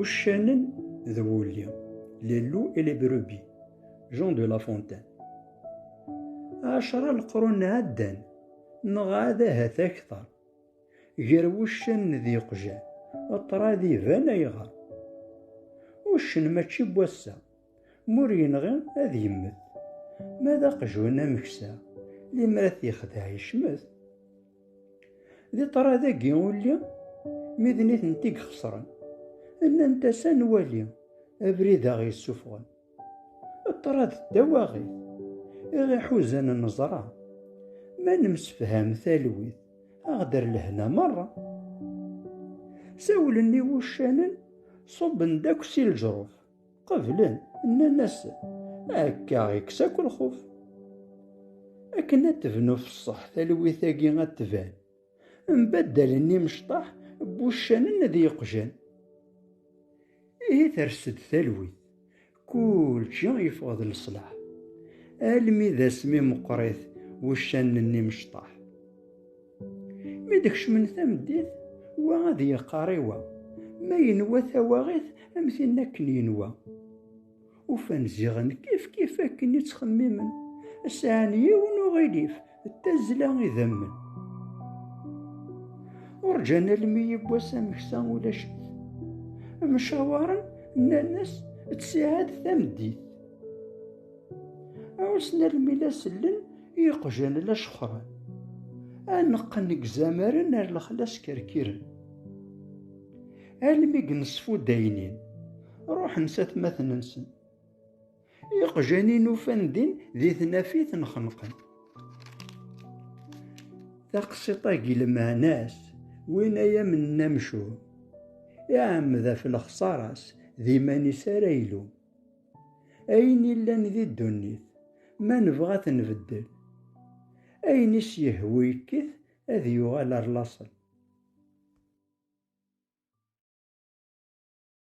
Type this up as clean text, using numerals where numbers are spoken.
Uccanen d wulli, les loups et les brebis. Jean de La Fontaine. 10 القرون عدان نغ عاد هات أكثر، غير وشن ذي قجان أطرا ذي بان يغار. وشن ماشي بوسا مور ينغي أذ يمت، ماذا قجونا مكسا لمرات يخدع يشمت. ذي طرا ذاكي ولي مذني تنتيق خسران، أن انت سنوالي أبريد غي السفغان. الطراد الدواغي إغي حوزن نزرع، ما نمسفهام ثالويث أغدر لهنا مرة. ساولني وشانن صبن داكسي الجروف، قبلن إن الناس هكا غيكساك الخوف. أكن تبنو في الصح ثالويثاكي غتبان، نبدل إني مشطح بوشانن ذي يقجان. إيه ترسد ثالويث كلشي يفوض الصلاح، المي ذا سمي مقريث وشانني مشطح. ميدكش من ثمديث وغادي يقاريوا، ما ينوى ثواغيث أمثلنا كن ينوى. وفنزيغن كيف أكن يتخممن، السانية ونغيليف التزلا يذمن. ورجانا المي بواسا مكسا ولا شد، مشاورا ان الناس تساعد ثمديث. عوسنا الميلا سلن يقجان لا شخران، أنقنق زمرن ار الخلاص كركيرن. المي نصفو داينين روح نسات مثلا نسن، يقجانين وفندين ذي ثنافيث نخنقن. تقسيطاكي المعناس وين يا من نمشو، يا عم ذا في الخسارس ذي ماني سرايلو. أين إلا ذي الدنيث ما نبغى نبدل، أين يهوي كيث أذ يغال اللاصل.